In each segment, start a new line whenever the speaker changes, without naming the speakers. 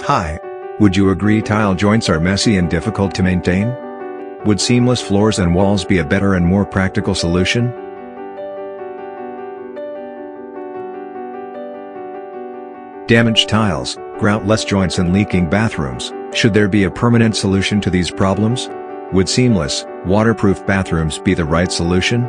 Hi. Would you agree tile joints are messy and difficult to maintain? Would seamless floors and walls be a better and more practical solution? Damaged tiles, groutless joints and leaking bathrooms, should there be a permanent solution to these problems? Would seamless, waterproof bathrooms be the right solution?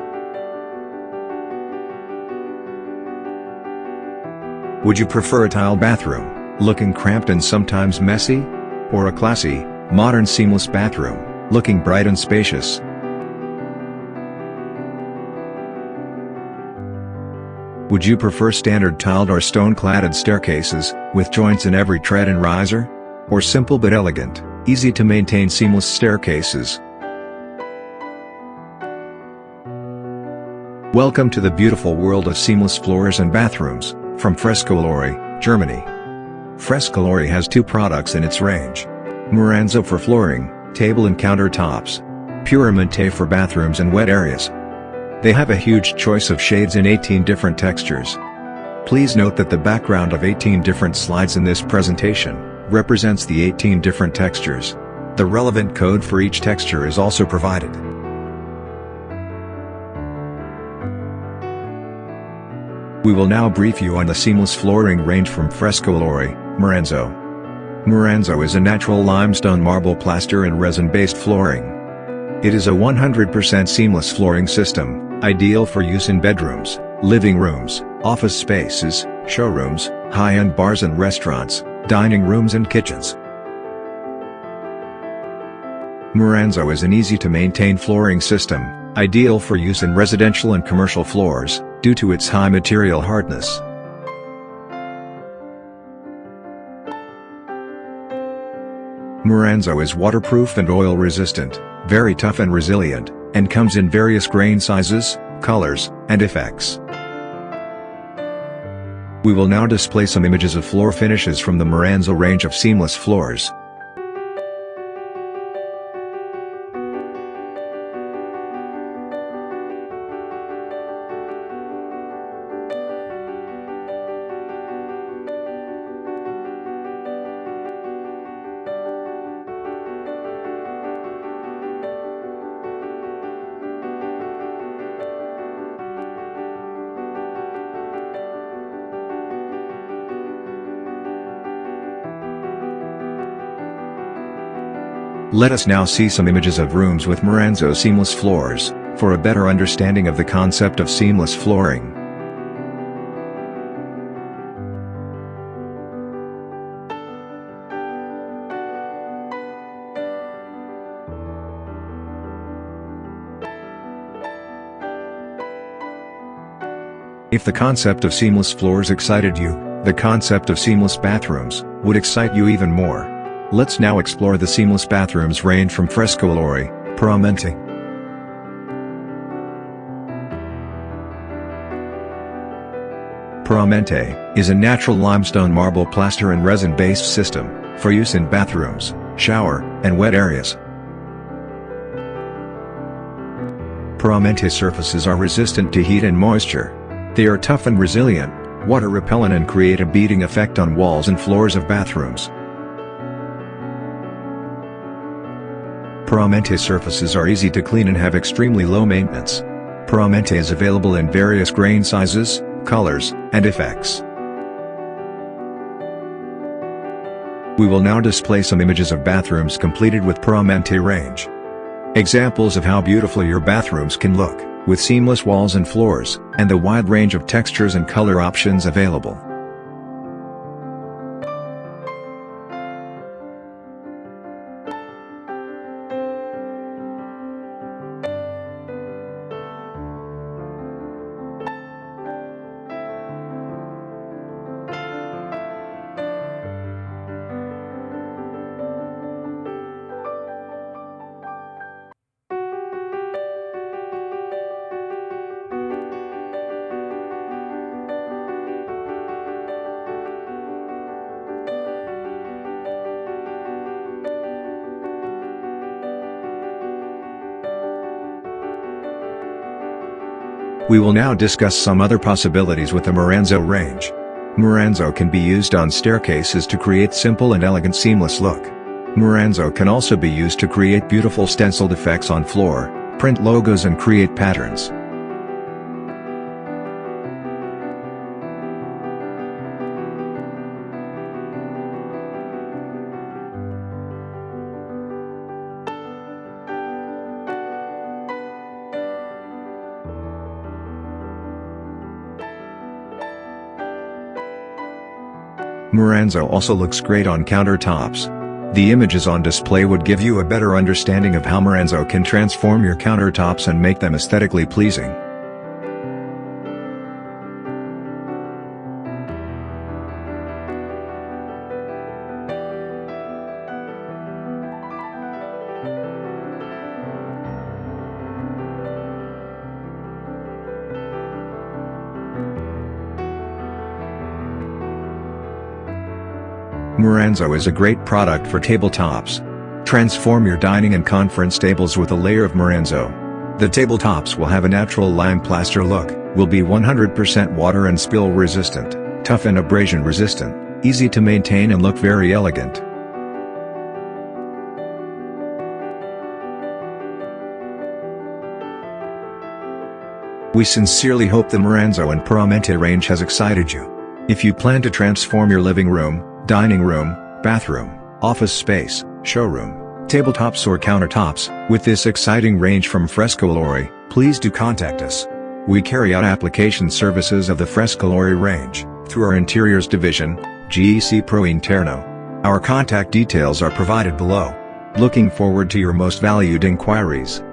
Would you prefer a tile bathroom, looking cramped and sometimes messy? Or a classy, modern seamless bathroom, looking bright and spacious? Would you prefer standard tiled or stone-cladded staircases, with joints in every tread and riser? Or simple but elegant, easy-to-maintain seamless staircases? Welcome to the beautiful world of seamless floors and bathrooms, from Frescolori, Germany. Frescolori has two products in its range. Maranzo for flooring, table and countertops. Puramente for bathrooms and wet areas. They have a huge choice of shades in 18 different textures. Please note that the background of 18 different slides in this presentation represents the 18 different textures. The relevant code for each texture is also provided. We will now brief you on the seamless flooring range from Frescolori Maranzo. Maranzo is a natural limestone marble plaster and resin-based flooring. It is a 100% seamless flooring system, ideal for use in bedrooms, living rooms, office spaces, showrooms, high-end bars and restaurants, dining rooms and kitchens. Maranzo is an easy-to-maintain flooring system, ideal for use in residential and commercial floors, due to its high material hardness. Maranzo is waterproof and oil-resistant, very tough and resilient, and comes in various grain sizes, colors, and effects. We will now display some images of floor finishes from the Maranzo range of seamless floors. Let us now see some images of rooms with Maranzo seamless floors, for a better understanding of the concept of seamless flooring. If the concept of seamless floors excited you, the concept of seamless bathrooms would excite you even more. Let's now explore the seamless bathrooms range from Frescolori Puramente. Puramente is a natural limestone marble plaster and resin-based system, for use in bathrooms, shower, and wet areas. Puramente surfaces are resistant to heat and moisture. They are tough and resilient, water-repellent and create a beading effect on walls and floors of bathrooms. Puramente surfaces are easy to clean and have extremely low maintenance. Puramente is available in various grain sizes, colors, and effects. We will now display some images of bathrooms completed with Puramente range. Examples of how beautiful your bathrooms can look, with seamless walls and floors, and the wide range of textures and color options available. We will now discuss some other possibilities with the Maranzo range. Maranzo can be used on staircases to create simple and elegant seamless look. Maranzo can also be used to create beautiful stenciled effects on floor, print logos and create patterns. Maranzo also looks great on countertops. The images on display would give you a better understanding of how Maranzo can transform your countertops and make them aesthetically pleasing. Maranzo is a great product for tabletops. Transform your dining and conference tables with a layer of Maranzo. The tabletops will have a natural lime plaster look, will be 100% water and spill resistant, tough and abrasion resistant, easy to maintain and look very elegant. We sincerely hope the Maranzo and Puramente range has excited you. If you plan to transform your living room, dining room, bathroom, office space, showroom, tabletops or countertops, with this exciting range from Frescolori, please do contact us. We carry out application services of the Frescolori range, through our interiors division, GEC Pro Interno. Our contact details are provided below. Looking forward to your most valued inquiries.